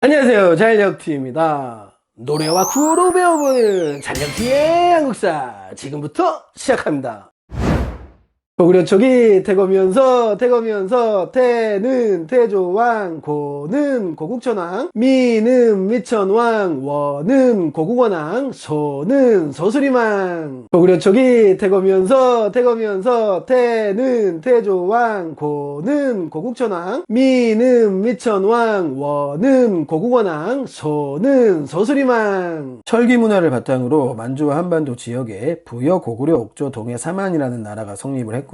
안녕하세요, 잘력TV입니다. 노래와 구호로 배워보는 잘력TV의 한국사 지금부터 시작합니다. 고구려 초기 태거면서 태는 태조왕, 고는 고국천왕, 미는 미천왕, 원은 고국원왕, 소는 소수리망. 고구려 초기 태거면서 태는 태조왕, 고는 고국천왕, 미는 미천왕, 원은 고국원왕, 소는 소수리망. 철기 문화를 바탕으로 만주와 한반도 지역에 부여, 고구려, 옥조, 동해, 삼한이라는 나라가 성립을 했고,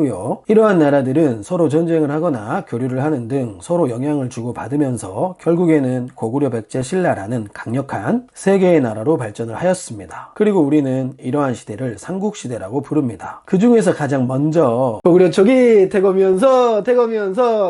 이러한 나라들은 서로 전쟁을 하거나 교류를 하는 등 서로 영향을 주고받으면서 결국에는 고구려, 백제, 신라라는 강력한 세 개의 나라로 발전을 하였습니다. 그리고 우리는 이러한 시대를 삼국시대라고 부릅니다. 그 중에서 가장 먼저 고구려 초기 태거면서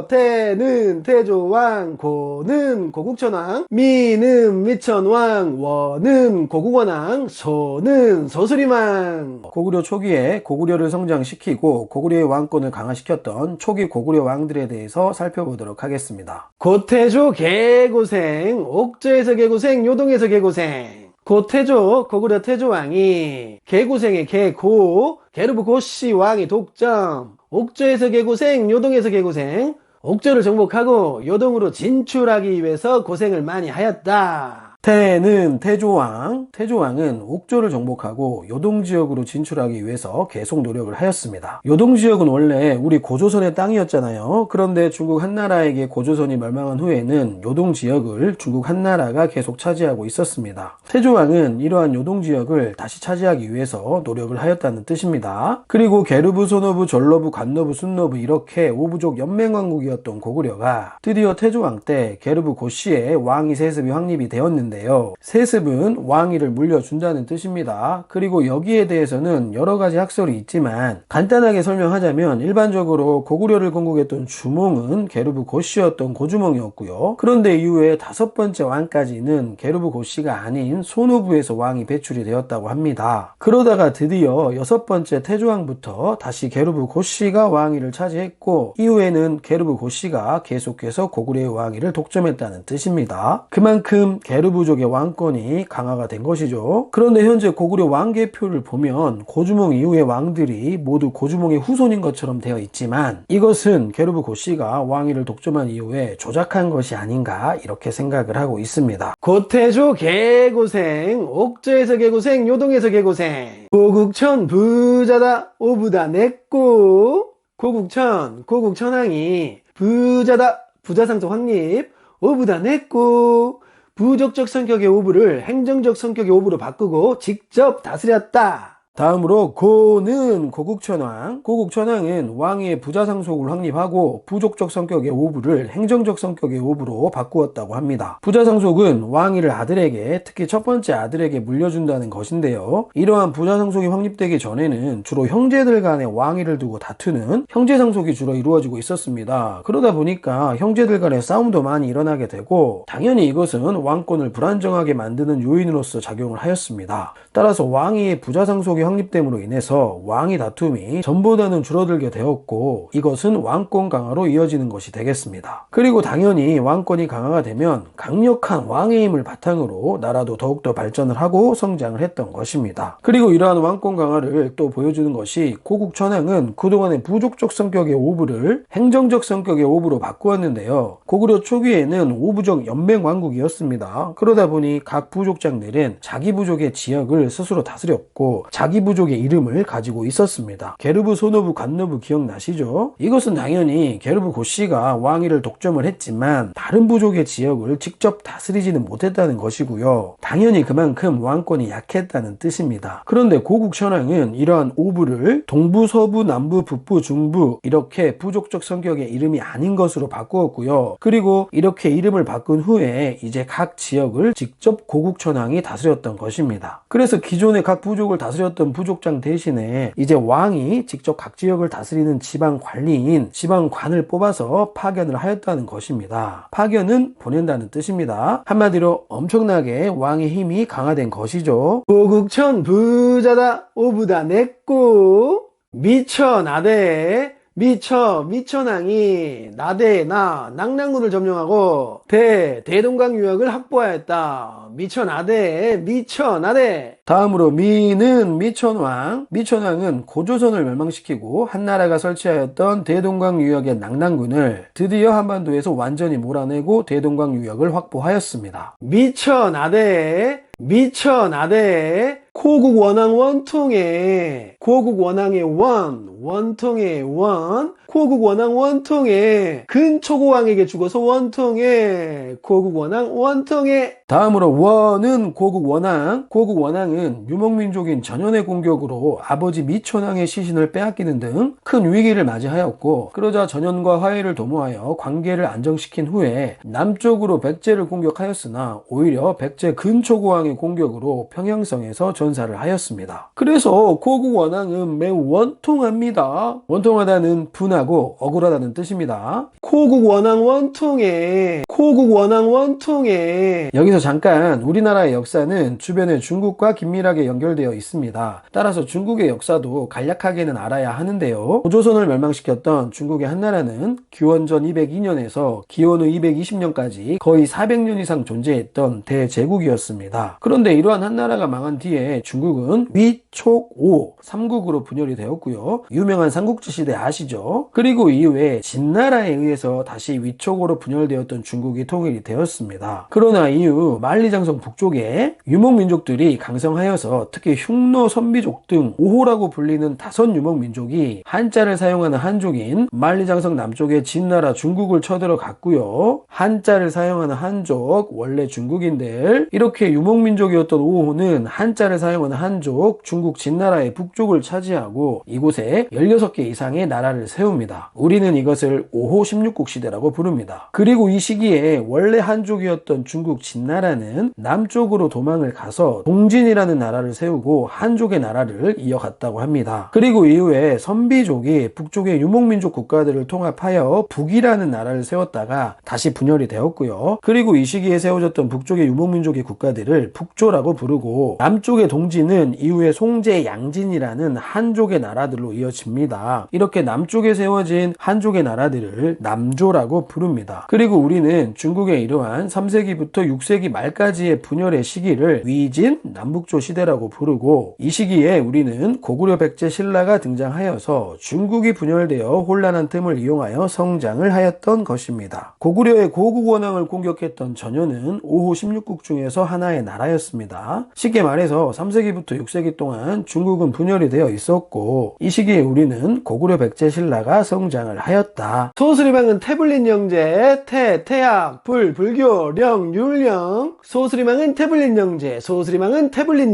태는 태조왕, 고는 고국천왕, 미는 미천왕, 원은 고국원왕, 소는 소수리망. 고구려 초기에 고구려를 성장시키고 고구려의 왕권을 강화시켰던 초기 고구려 왕들에 대해서 살펴보도록 하겠습니다. 고태조 개고생, 옥조에서 개고생, 요동에서 개고생. 고태조, 고구려 태조왕이 개고생의 개고, 게르부 고씨 왕이 독점, 옥조에서 개고생, 요동에서 개고생, 옥조를 정복하고 요동으로 진출하기 위해서 고생을 많이 하였다. 태는 태조왕, 태조왕은 옥조를 정복하고 요동지역으로 진출하기 위해서 계속 노력을 하였습니다. 요동지역은 원래 우리 고조선의 땅이었잖아요. 그런데 중국 한나라에게 고조선이 멸망한 후에는 요동지역을 중국 한나라가 계속 차지하고 있었습니다. 태조왕은 이러한 요동지역을 다시 차지하기 위해서 노력을 하였다는 뜻입니다. 그리고 게르부, 소노부, 전러부, 관노부, 순노부 이렇게 5부족 연맹왕국이었던 고구려가 드디어 태조왕 때 게르부 고씨의 왕위 세습이 확립이 되었는데 세습은 왕위를 물려준다는 뜻입니다. 그리고 여기에 대해서는 여러 가지 학설이 있지만 간단하게 설명하자면 일반적으로 고구려를 건국했던 주몽은 게르부 고씨였던 고주몽이었고요. 그런데 이후에 5번째 왕까지는 게르부 고씨가 아닌 소노부에서 왕이 배출이 되었다고 합니다. 그러다가 드디어 6번째 태조왕부터 다시 게르부 고씨가 왕위를 차지했고 이후에는 게르부 고씨가 계속해서 고구려의 왕위를 독점했다는 뜻입니다. 그만큼 게르부 족의 왕권이 강화가 된 것이죠. 그런데 현재 고구려 왕계표를 보면 고주몽 이후의 왕들이 모두 고주몽의 후손인 것처럼 되어 있지만 이것은 게르부 고씨가 왕위를 독점한 이후에 조작한 것이 아닌가 이렇게 생각을 하고 있습니다. 고태조 개고생, 옥조에서 개고생, 요동에서 개고생. 고국천 부자다, 오부다 내꼬. 고국천왕이 부자다, 부자상속 확립, 오부다 내꼬. 부족적 성격의 오부를 행정적 성격의 오부로 바꾸고 직접 다스렸다. 다음으로 고는 고국천왕. 고국천왕은 왕위의 부자상속을 확립하고 부족적 성격의 오부를 행정적 성격의 오부로 바꾸었다고 합니다. 부자상속은 왕위를 아들에게, 특히 첫 번째 아들에게 물려준다는 것인데요. 이러한 부자상속이 확립되기 전에는 주로 형제들 간의 왕위를 두고 다투는 형제상속이 주로 이루어지고 있었습니다. 그러다 보니까 형제들 간의 싸움도 많이 일어나게 되고 당연히 이것은 왕권을 불안정하게 만드는 요인으로서 작용을 하였습니다. 따라서 왕위의 부자상속이 확립됨으로 인해서 왕위 다툼이 전보다는 줄어들게 되었고 이것은 왕권 강화로 이어지는 것이 되겠습니다. 그리고 당연히 왕권이 강화가 되면 강력한 왕의 힘을 바탕으로 나라도 더욱더 발전을 하고 성장을 했던 것입니다. 그리고 이러한 왕권 강화를 또 보여주는 것이 고국천왕은 그동안의 부족적 성격의 오부를 행정적 성격의 오부로 바꾸었는데요. 고구려 초기에는 5부족 연맹왕국이었습니다. 그러다 보니 각 부족장들은 자기 부족의 지역을 스스로 다스렸고 자기 부족의 이름을 가지고 있었습니다. 게르부, 소노부, 관노부 기억나시죠? 이것은 당연히 게르부 고씨가 왕위를 독점을 했지만 다른 부족의 지역을 직접 다스리지는 못했다는 것이고요. 당연히 그만큼 왕권이 약했다는 뜻입니다. 그런데 고국천왕은 이러한 오부를 동부, 서부, 남부, 북부, 중부 이렇게 부족적 성격의 이름이 아닌 것으로 바꾸었고요. 그리고 이렇게 이름을 바꾼 후에 이제 각 지역을 직접 고국천왕이 다스렸던 것입니다. 그래서 기존의 각 부족을 다스렸던 부족장 대신에 이제 왕이 직접 각 지역을 다스리는 지방 관리인 지방관을 뽑아서 파견을 하였다는 것입니다. 파견은 보낸다는 뜻입니다. 한마디로 엄청나게 왕의 힘이 강화된 것이죠. 고국천 부자다, 오부다 내꼬. 미쳐 나대 미천왕이 나대나 낙랑군을 점령하고 대동강 유역을 확보하였다. 미천나대. 다음으로 미는 미천왕은 고조선을 멸망시키고 한나라가 설치하였던 대동강 유역의 낙랑군을 드디어 한반도에서 완전히 몰아내고 대동강 유역을 확보하였습니다. 미천나대 고국 원왕 원통에 고국 원왕의 원통의 고국 원왕 원통에 근초고왕에게 죽어서 원통에 고국 원왕 원통에. 다음으로 원은 고국 원왕은 유목민족인 전현의 공격으로 아버지 미천왕의 시신을 빼앗기는 등 큰 위기를 맞이하였고, 그러자 전현과 화해를 도모하여 관계를 안정시킨 후에 남쪽으로 백제를 공격하였으나 오히려 백제 근초고왕의 공격으로 평양성에서 전사를 하였습니다. 그래서 고국 원왕은 매우 원통합니다. 원통하다는 분하고 억울하다는 뜻입니다. 고국 원왕 원통에 여기서 잠깐 우리나라의 역사는 주변의 중국과 긴밀하게 연결되어 있습니다. 따라서 중국의 역사도 간략하게는 알아야 하는데요. 고조선을 멸망시켰던 중국의 한나라는 기원전 202년에서 기원 후 220년까지 거의 400년 이상 존재했던 대제국이었습니다. 그런데 이러한 한나라가 망한 뒤에 중국은 위촉오 삼국으로 분열이 되었고요. 유명한 삼국지 시대 아시죠? 그리고 이후에 진나라에 의해서 다시 위촉오로 분열되었던 중국이 통일이 되었습니다. 그러나 이후 만리장성 북쪽에 유목민족들이 강성하여서 특히 흉노, 선비족 등 5호라고 불리는 다섯 유목민족이 한자를 사용하는 한족인 만리장성 남쪽의 진나라 중국을 쳐들어 갔고요. 한자를 사용하는 한족, 원래 중국인들, 이렇게 유목민족이었던 5호는 한자를 사용하는 한족, 중국 진나라의 북쪽을 차지하고 이곳에 16개 이상의 나라를 세웁니다. 우리는 이것을 5호 16국 시대라고 부릅니다. 그리고 이 시기에 원래 한족이었던 중국 진나라는 남쪽으로 도망을 가서 동진이라는 나라를 세우고 한족의 나라를 이어갔다고 합니다. 그리고 이후에 선비족이 북쪽의 유목민족 국가들을 통합하여 북이라는 나라를 세웠다가 다시 분열이 되었고요. 그리고 이 시기에 세워졌던 북쪽의 유목민족의 국가들을 북조라고 부르고, 남쪽의 동진은 이후에 송제, 양진이라는 한족의 나라들로 이어집니다. 이렇게 남쪽에 세워진 한족의 나라들을 남조라고 부릅니다. 그리고 우리는 중국의 이러한 3세기부터 6세기 말까지의 분열의 시기를 위진 남북조 시대라고 부르고, 이 시기에 우리는 고구려 백제 신라가 등장하여서 중국이 분열되어 혼란한 틈을 이용하여 성장을 하였던 것입니다. 고구려의 고국 원왕을 공격했던 전현은 5호 16국 중에서 하나의 나라였습니다. 쉽게 말해서 3세기부터 6세기 동안 중국은 분열이 되어 있었고, 이 시기에 우리는 고구려 백제 신라가 성장을 하였다. 소수리망은 태블릿 영제, 태학, 불교, 령율령. 소수리망은 태블릿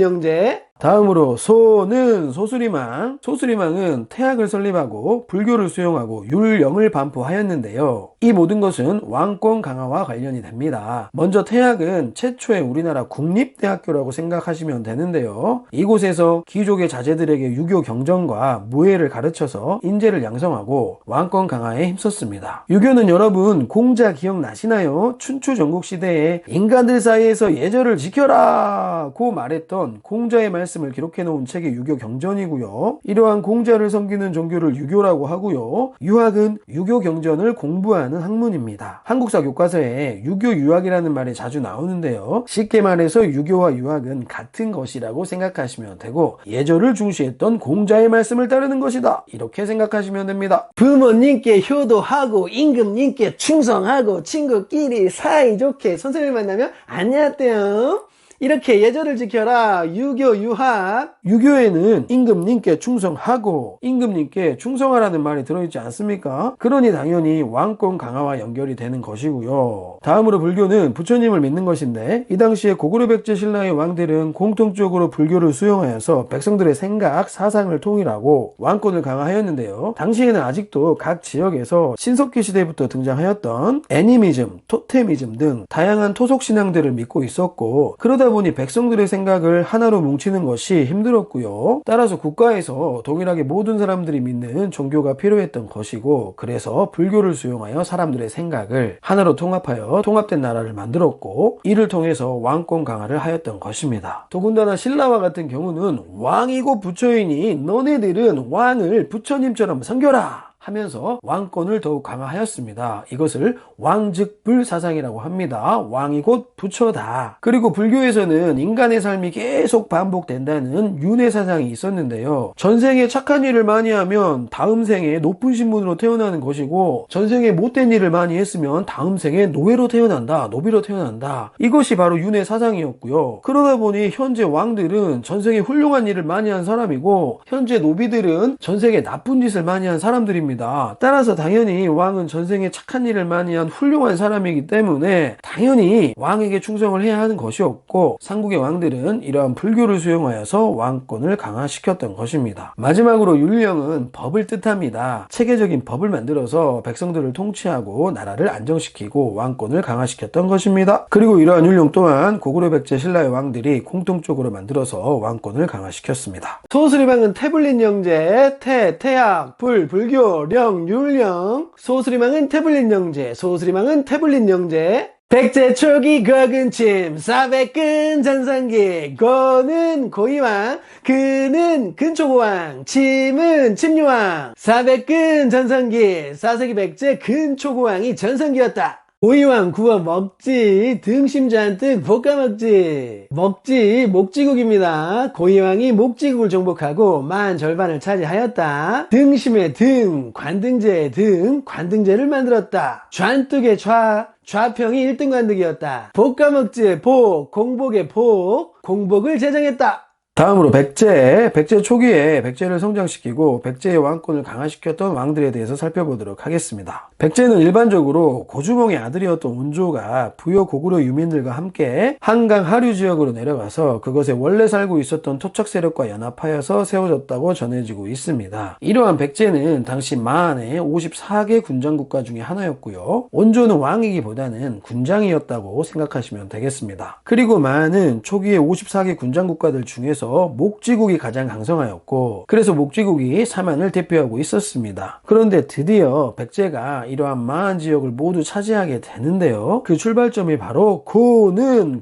영제. 다음으로 소는 소수리망은 태학을 설립하고 불교를 수용하고 율령을 반포하였는데요. 이 모든 것은 왕권 강화와 관련이 됩니다. 먼저 태학은 최초의 우리나라 국립대학교라고 생각하시면 되는데요. 이곳에서 귀족의 자제들에게 유교 경전과 무예를 가르쳐서 인재를 양성하고 왕권 강화에 힘썼습니다. 유교는 여러분 공자 기억나시나요? 춘추 전국시대에 인간들 사이에서 예절을 지켜라 고 말했던 공자의 말씀을 기록해 놓은 책이 유교 경전이고요. 이러한 공자를 섬기는 종교를 유교라고 하고요. 유학은 유교 경전을 공부하는 학문입니다. 한국사 교과서에 유교 유학이라는 말이 자주 나오는데요. 쉽게 말해서 유교와 유학은 같은 것이라고 생각하시면 되고, 예절을 중시했던 공자의 말씀을 따르는 것이다, 이렇게 생각하시면 됩니다. 부모님께 효도하고 임금님께 충성하고 친구끼리 사이좋게 선생님을 만나면 안녕하세요, 이렇게 예절을 지켜라. 유교, 유학. 유교에는 임금님께 충성하고 임금님께 충성하라는 말이 들어있지 않습니까? 그러니 당연히 왕권 강화와 연결이 되는 것이고요. 다음으로 불교는 부처님을 믿는 것인데, 이 당시에 고구려 백제 신라의 왕들은 공통적으로 불교를 수용하여서 백성들의 생각, 사상을 통일하고 왕권을 강화하였는데요. 당시에는 아직도 각 지역에서 신석기 시대부터 등장하였던 애니미즘, 토테미즘 등 다양한 토속 신앙들을 믿고 있었고, 그러다 보니 백성들의 생각을 하나로 뭉치는 것이 힘들었고요. 따라서 국가에서 동일하게 모든 사람들이 믿는 종교가 필요했던 것이고, 그래서 불교를 수용하여 사람들의 생각을 하나로 통합하여 통합된 나라를 만들었고, 이를 통해서 왕권 강화를 하였던 것입니다. 더군다나 신라와 같은 경우는 왕이고 부처이니 너네들은 왕을 부처님처럼 섬겨라, 하면서 왕권을 더욱 강화하였습니다. 이것을 왕즉불 사상이라고 합니다. 왕이 곧 부처다. 그리고 불교에서는 인간의 삶이 계속 반복된다는 윤회 사상이 있었는데요. 전생에 착한 일을 많이 하면 다음 생에 높은 신분으로 태어나는 것이고, 전생에 못된 일을 많이 했으면 다음 생에 노예로 태어난다, 노비로 태어난다. 이것이 바로 윤회 사상이었고요. 그러다 보니 현재 왕들은 전생에 훌륭한 일을 많이 한 사람이고, 현재 노비들은 전생에 나쁜 짓을 많이 한 사람들입니다. 따라서 당연히 왕은 전생에 착한 일을 많이 한 훌륭한 사람이기 때문에 당연히 왕에게 충성을 해야 하는 것이었고, 삼국의 왕들은 이러한 불교를 수용하여서 왕권을 강화시켰던 것입니다. 마지막으로 율령은 법을 뜻합니다. 체계적인 법을 만들어서 백성들을 통치하고 나라를 안정시키고 왕권을 강화시켰던 것입니다. 그리고 이러한 율령 또한 고구려 백제 신라의 왕들이 공통적으로 만들어서 왕권을 강화시켰습니다. 소수리망은 태블릿 영제, 태약, 불교, 령, 율령. 소수리망은 태블릿 영제, 소수리망은 태블릿 영제. 백제 초기 거근침 400근 전성기. 고는 고이왕, 근은 근초고왕, 침은 침유왕. 400근 전성기. 4세기 백제 근초고왕이 전성기였다. 고이왕 구워 먹지, 등심잔뜩 볶아 먹지. 먹지, 목지국입니다. 고이왕이 목지국을 정복하고 만 절반을 차지하였다. 등심의 등, 관등제의 등, 관등제를 만들었다. 좌뚝의 좌평이 1등 관득이었다. 볶아먹지의 복, 공복의 복, 공복을 제정했다. 다음으로 백제 초기에 백제를 성장시키고 백제의 왕권을 강화시켰던 왕들에 대해서 살펴보도록 하겠습니다. 백제는 일반적으로 고주몽의 아들이었던 온조가 부여 고구려 유민들과 함께 한강 하류 지역으로 내려가서 그것에 원래 살고 있었던 토착 세력과 연합하여서 세워졌다고 전해지고 있습니다. 이러한 백제는 당시 만의 54개 군장 국가 중에 하나였고요. 온조는 왕이기보다는 군장이었다고 생각하시면 되겠습니다. 그리고 만은 초기에 54개 군장 국가들 중에서 목지국이 가장 강성하였고, 그래서 목지국이 사만을 대표하고 있었습니다. 그런데 드디어 백제가 이러한 마한 지역을 모두 차지하게 되는데요. 그 출발점이 바로 고는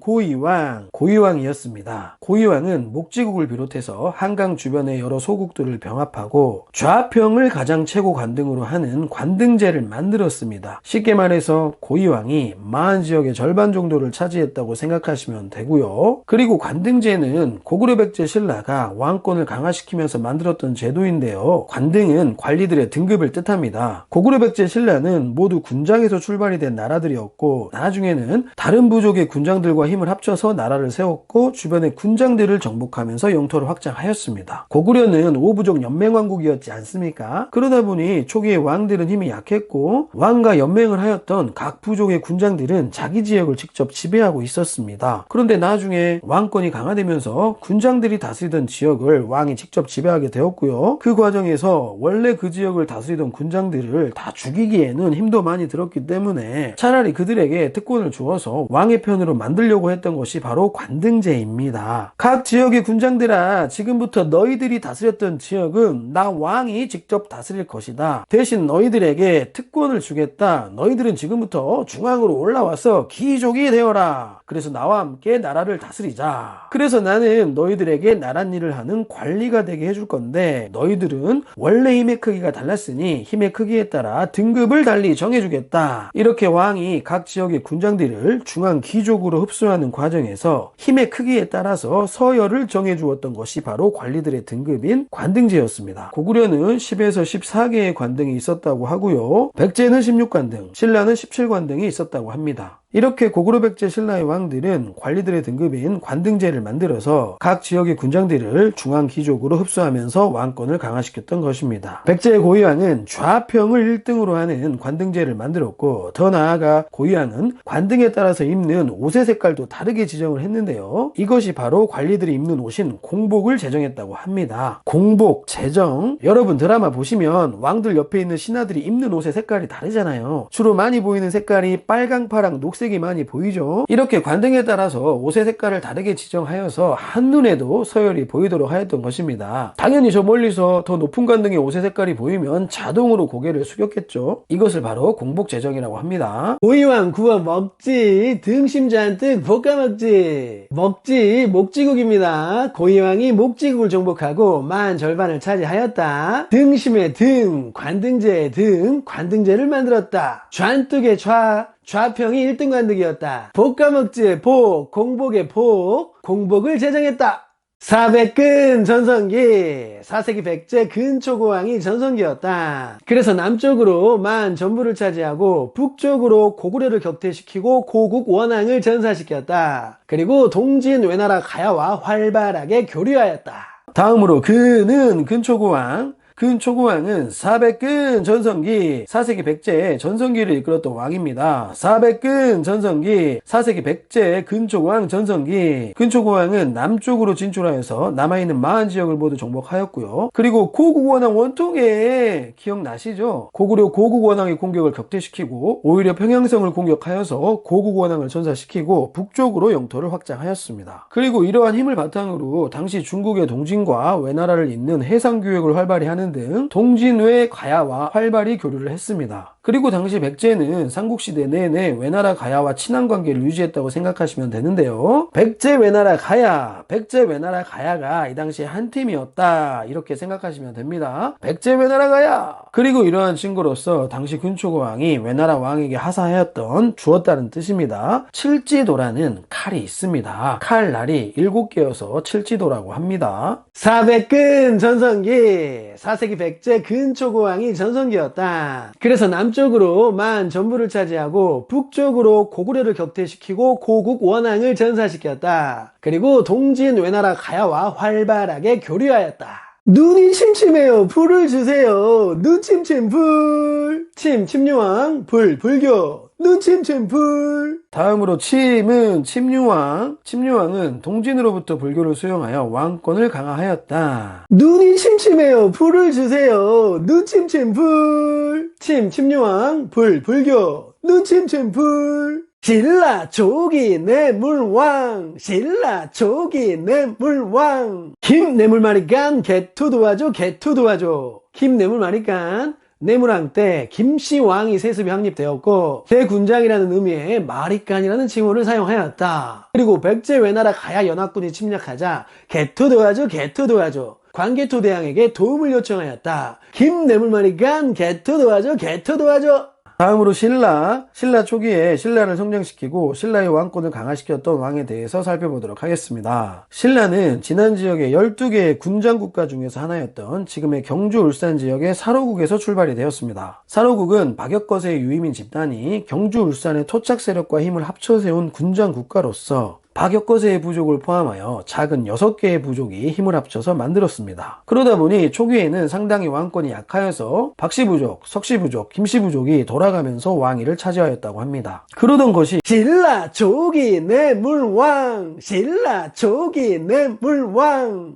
고이왕이었습니다. 고이왕은 목지국을 비롯해서 한강 주변의 여러 소국들을 병합하고 좌평을 가장 최고 관등으로 하는 관등제를 만들었습니다. 쉽게 말해서 고이왕이 마한 지역의 절반 정도를 차지했다고 생각하시면 되고요. 그리고 관등제는 고구려 백제 신라가 왕권을 강화시키면서 만들었던 제도인데요. 관등은 관리들의 등급을 뜻합니다. 고구려 백제 신라는 모두 군장에서 출발이 된 나라들이었고, 나중에는 다른 부족의 군장들과 힘을 합쳐서 나라를 세웠고 주변의 군장들을 정복하면서 영토를 확장하였습니다. 고구려는 5부족 연맹왕국이었지 않습니까? 그러다 보니 초기에 왕들은 힘이 약했고 왕과 연맹을 하였던 각 부족의 군장들은 자기 지역을 직접 지배하고 있었습니다. 그런데 나중에 왕권이 강화되면서 군장들이 다스리던 지역을 왕이 직접 지배하게 되었고요. 그 과정에서 원래 그 지역을 다스리던 군장들을 다 죽이기에는 힘도 많이 들었기 때문에 차라리 그들에게 특권을 주어서 왕의 편으로 만들려고 했던 것이 바로 관등제입니다. 각 지역의 군장들아, 지금부터 너희들이 다스렸던 지역은 나 왕이 직접 다스릴 것이다. 대신 너희들에게 특권을 주겠다. 너희들은 지금부터 중앙으로 올라와서 귀족이 되어라. 그래서 나와 함께 나라를 다스리자. 그래서 나는 너희들에게 나랏일을 하는 관리가 되게 해줄 건데, 너희들은 원래 힘의 크기가 달랐으니 힘의 크기에 따라 등급을 달리 정해주겠다. 이렇게 왕이 각 지역의 군장들을 중앙 귀족으로 흡수하는 과정에서 힘의 크기에 따라서 서열을 정해주었던 것이 바로 관리들의 등급인 관등제였습니다. 고구려는 10에서 14개의 관등이 있었다고 하고요. 백제는 16관등, 신라는 17관등이 있었다고 합니다. 이렇게 고구려 백제 신라의 왕들은 관리들의 등급인 관등제를 만들어서 각 지역의 군장들을 중앙 귀족으로 흡수하면서 왕권을 강화시켰던 것입니다. 백제의 고이왕은 좌평을 1등으로 하는 관등제를 만들었고, 더 나아가 고이왕은 관등에 따라서 입는 옷의 색깔도 다르게 지정을 했는데요. 이것이 바로 관리들이 입는 옷인 공복을 제정했다고 합니다. 공복, 제정. 여러분 드라마 보시면 왕들 옆에 있는 신하들이 입는 옷의 색깔이 다르잖아요. 주로 많이 보이는 색깔이 빨강, 파랑, 녹색 흑색이 많이 보이죠. 이렇게 관등에 따라서 옷의 색깔을 다르게 지정하여서 한눈에도 서열이 보이도록 하였던 것입니다. 당연히 저 멀리서 더 높은 관등의 옷의 색깔이 보이면 자동으로 고개를 숙였겠죠. 이것을 바로 공복제정이라고 합니다. 고이왕 구워 먹지, 등심 잔뜩 볶아 먹지. 먹지 목지국입니다. 고이왕이 목지국을 정복하고 만 절반을 차지하였다. 등심의 등, 관등제의 등, 관등제를 만들었다. 좌뚝의 좌평이 1등 관등이었다. 볶아먹지의 복, 공복의 복, 공복을 제정했다. 400근 전성기, 4세기 백제 근초고왕이 전성기였다. 그래서 남쪽으로 만 전부를 차지하고 북쪽으로 고구려를 격퇴시키고 고국 원왕을 전사시켰다. 그리고 동진 외나라 가야와 활발하게 교류하였다. 다음으로 근은 근초고왕. 근초고왕은 400근 전성기 4세기 백제 전성기를 이끌었던 왕입니다. 400근 전성기 4세기 백제 근초고왕 전성기. 근초고왕은 남쪽으로 진출하여서 남아있는 마한 지역을 모두 정복하였고요. 그리고 고국원왕 원통에 기억나시죠? 고구려 고국원왕의 공격을 격퇴시키고 오히려 평양성을 공격하여서 고국원왕을 전사시키고 북쪽으로 영토를 확장하였습니다. 그리고 이러한 힘을 바탕으로 당시 중국의 동진과 외나라를 잇는 해상교역을 활발히 하는 등 동진외 가야와 활발히 교류를 했습니다. 그리고 당시 백제는 삼국시대 내내 외나라 가야와 친한 관계를 유지했다고 생각하시면 되는데요. 백제 외나라 가야가 이 당시에 한 팀이었다 이렇게 생각하시면 됩니다. 백제 외나라 가야. 그리고 이러한 증거로서 당시 근초고왕이 외나라 왕에게 하사하였던 주었다는 뜻입니다. 칠지도라는 칼이 있습니다. 칼날이 7개여서 칠지도라고 합니다. 400근 전성기 4세기 백제 근초고왕이 전성기였다. 그래서 남쪽으로 만 전부를 차지하고 북쪽으로 고구려를 격퇴시키고 고국 원왕을 전사시켰다. 그리고 동진 외나라 가야와 활발하게 교류하였다. 눈이 침침해요. 불을 주세요. 눈 침침 불. 침유왕 불 불교. 눈 침침 불. 다음으로 침은 침유왕은 동진으로부터 불교를 수용하여 왕권을 강화하였다. 눈이 침침해요. 불을 주세요. 눈 침침 불. 침유왕 불 불교. 눈 침침 불. 신라 조기 뇌물왕. 신라 조기 뇌물왕. 김 뇌물마리간 개투 도와줘. 김 뇌물마리간 뇌물왕 때 김씨왕이 세습이 확립되었고 대군장이라는 의미의 마리간이라는 칭호를 사용하였다. 그리고 백제 외나라 가야 연합군이 침략하자 개투 도와줘 광개토 대왕에게 도움을 요청하였다. 김 뇌물마리간 개투 도와줘. 다음으로 신라 초기에 신라를 성장시키고 신라의 왕권을 강화시켰던 왕에 대해서 살펴보도록 하겠습니다. 신라는 진안 지역의 12개의 군장국가 중에서 하나였던 지금의 경주 울산 지역의 사로국에서 출발이 되었습니다. 사로국은 박역거세의 유이민 집단이 경주 울산의 토착 세력과 힘을 합쳐 세운 군장국가로서 박역거세의 부족을 포함하여 작은 6개의 부족이 힘을 합쳐서 만들었습니다. 그러다 보니 초기에는 상당히 왕권이 약하여서 박씨부족, 석씨부족, 김씨부족이 돌아가면서 왕위를 차지하였다고 합니다. 그러던 것이 신라 조기 뇌물왕.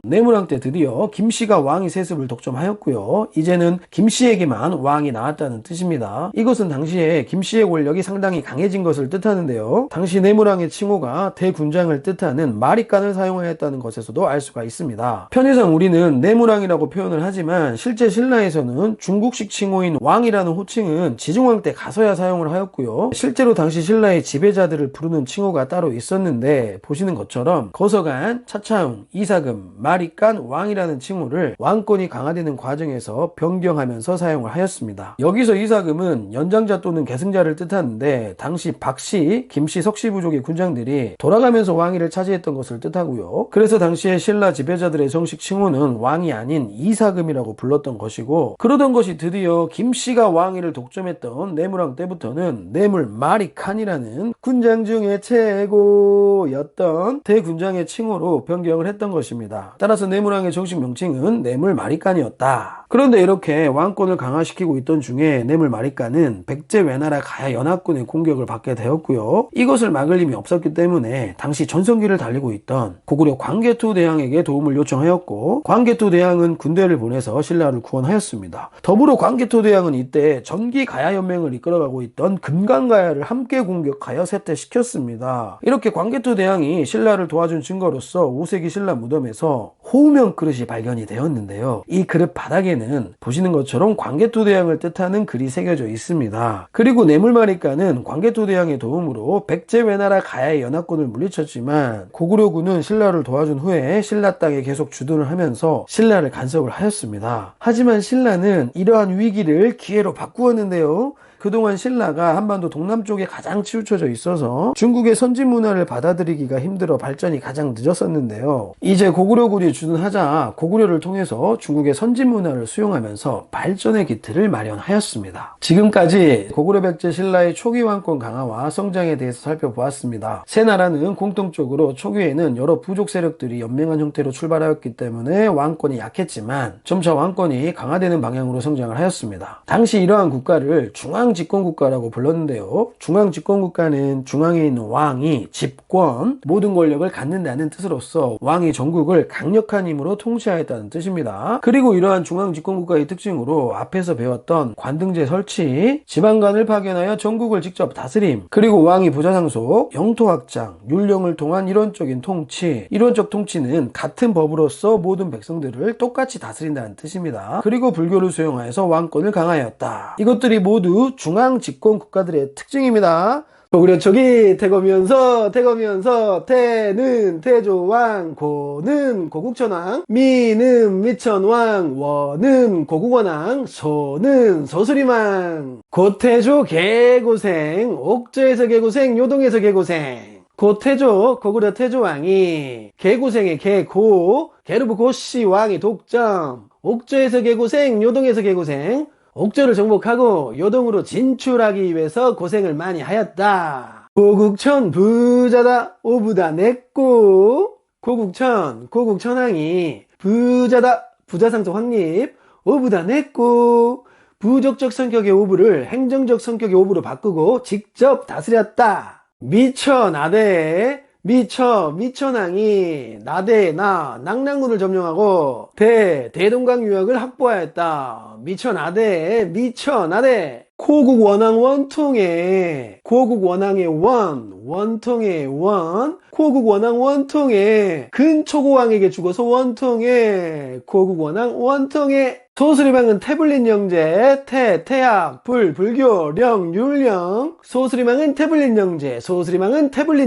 뇌물왕 때 드디어 김씨가 왕위 세습을 독점하였고요. 이제는 김씨에게만 왕이 나왔다는 뜻입니다. 이것은 당시에 김씨의 권력이 상당히 강해진 것을 뜻하는데요. 당시 뇌물왕의 칭호가 대군장을 뜻하는 마리간을 사용하였다는 것에서도 알 수가 있습니다. 편의상 우리는 뇌물왕이라고 표현을 하지만 실제 신라에서는 중국식 칭호인 왕이라는 호칭은 지중왕 때 가서야 사용을 하였고요. 실제로 당시 신라의 지배자들을 부르는 칭호가 따로 있었는데 보시는 것처럼 거서간, 차차웅, 이사금, 마리간, 왕이라는 칭호를 왕권이 강화되는 과정에서 변경하면서 사용을 하였습니다. 여기서 이사금은 연장자 또는 계승자를 뜻하는데 당시 박씨, 김씨, 석씨 부족의 군장들이 돌아가면서 왕위를 차지했던 것을 뜻하고요. 그래서 당시에 신라 지배자들의 정식 칭호는 왕이 아닌 이사금이라고 불렀던 것이고 그러던 것이 드디어 김씨가 왕위를 독점했던 뇌물왕 때부터는 뇌물마리칸이라는 군장 중에 최고였던 대군장의 칭호로 변경을 했던 것입니다. 따라서 뇌물왕의 정식 명칭은 뇌물마리칸이었다. 그런데 이렇게 왕권을 강화시키고 있던 중에 뇌물마리칸은 백제 외나라 가야 연합군의 공격을 받게 되었고요. 이것을 막을 힘이 없었기 때문에 당시 전성기를 달리고 있던 고구려 광개토 대왕에게 도움을 요청하였고, 광개토 대왕은 군대를 보내서 신라를 구원하였습니다. 더불어 광개토 대왕은 이때 전기 가야 연맹을 이끌어가고 있던 금강가야를 함께 공격하여 쇠퇴시켰습니다. 이렇게 광개토 대왕이 신라를 도와준 증거로서 5세기 신라 무덤에서 호우명 그릇이 발견이 되었는데요. 이 그릇 바닥에는 보시는 것처럼 광개토 대왕을 뜻하는 글이 새겨져 있습니다. 그리고 뇌물마리까는 광개토 대왕의 도움으로 백제 외나라 가야의 연합군을 물리쳤지만, 고구려군은 신라를 도와준 후에 신라 땅에 계속 주둔을 하면서 신라를 간섭을 하였습니다. 하지만 신라는 이러한 위기를 기회로 바꾸었는데요. 그동안 신라가 한반도 동남쪽에 가장 치우쳐져 있어서 중국의 선진 문화를 받아들이기가 힘들어 발전이 가장 늦었었는데요. 이제 고구려군이 주둔하자 고구려를 통해서 중국의 선진 문화를 수용하면서 발전의 기틀을 마련하였습니다. 지금까지 고구려 백제 신라의 초기 왕권 강화와 성장에 대해서 살펴보았습니다. 세 나라는 공통적으로 초기에는 여러 부족 세력들이 연맹한 형태로 출발하였기 때문에 왕권이 약했지만 점차 왕권이 강화되는 방향으로 성장을 하였습니다. 당시 이러한 국가를 중앙집권국가라고 불렀는데요. 중앙집권국가는 중앙에 있는 왕이 집권, 모든 권력을 갖는다는 뜻으로서 왕이 전국을 강력한 힘으로 통치하였다는 뜻입니다. 그리고 이러한 중앙집권국가의 특징으로 앞에서 배웠던 관등제 설치, 지방관을 파견하여 전국을 직접 다스림, 그리고 왕이 부자상속, 영토 확장, 율령을 통한 이론적인 통치, 이론적 통치는 같은 법으로서 모든 백성들을 똑같이 다스린다는 뜻입니다. 그리고 불교를 수용하여서 왕권을 강화하였다. 이것들이 모두 중앙 집권 국가들의 특징입니다. 고구려 초기 태거면서 태는 태조왕, 고는 고국천왕, 미는 미천왕, 원은 고국원왕, 소는 소수림왕. 고태조 개고생, 옥저에서 개고생, 요동에서 개고생. 고태조, 고구려 태조왕이 개고생의 개르부 고씨 왕이 독점, 옥저에서 개고생, 요동에서 개고생. 옥저를 정복하고 요동으로 진출하기 위해서 고생을 많이 하였다. 고국천 부자다, 오부다 냈고. 고국천왕이 부자다, 부자상속 확립, 오부다 냈고. 부족적 성격의 오부를 행정적 성격의 오부로 바꾸고 직접 다스렸다. 미천왕이 낙랑군을 점령하고 대동강 유역을 확보하였다. 미천아대 고국원왕 원통에 근초고왕에게 죽어서 원통에 고국원왕 원통에. 소수리망은 태블릿 영제, 태학, 불교, 율령. 소수리망은 태블릿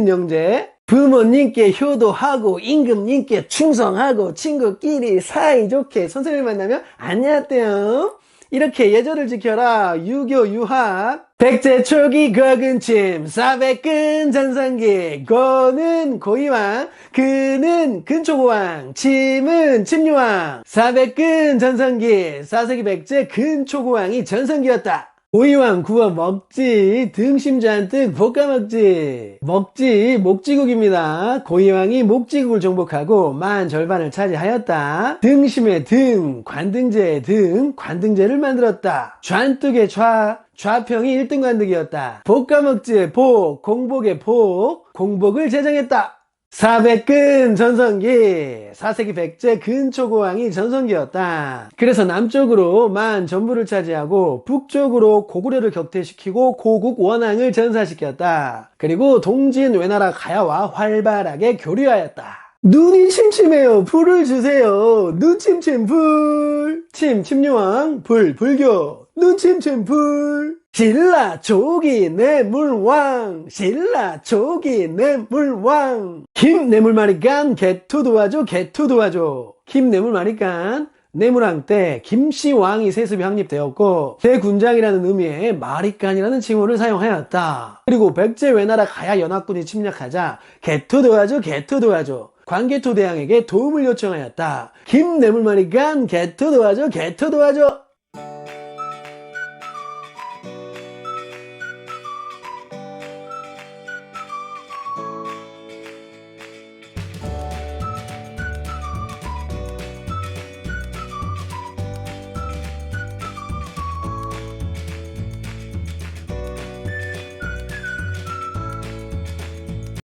영제. 부모님께 효도하고 임금님께 충성하고 친구끼리 사이좋게 선생님을 만나면 안녕하세요. 이렇게 예절을 지켜라. 유교 유학. 백제 초기 거근침 400근 전성기. 고는 고이왕, 근은 근초고왕, 침은 침유왕. 400근 전성기. 4세기 백제 근초고왕이 전성기였다. 고이왕 구워 먹지, 등심 잔뜩 볶아 먹지. 목지국입니다. 고이왕이 목지국을 정복하고 만 절반을 차지하였다. 등심의 등, 관등제의 등, 관등제를 만들었다. 좌뚝의 좌평이 1등 관득이었다. 볶아먹지의 복, 공복의 복, 공복을 제정했다. 400근 전성기, 4세기 백제 근초고왕이 전성기였다. 그래서 남쪽으로 만 전부를 차지하고 북쪽으로 고구려를 격퇴시키고 고국원왕을 전사시켰다. 그리고 동진 외나라 가야와 활발하게 교류하였다. 눈이 침침해요. 불을 주세요. 눈 침침 불. 침유왕, 불교. 눈 침침 불. 신라 초기 뇌물왕. 김 뇌물마리깐 개투 도와줘. 김 뇌물마리깐 뇌물왕 때 김씨왕이 세습이 확립되었고 대군장이라는 의미의 마리깐이라는 칭호를 사용하였다. 그리고 백제 외나라 가야 연합군이 침략하자 개투 도와줘. 광개토 대왕에게 도움을 요청하였다. 김 뇌물마리깐 개투 도와줘.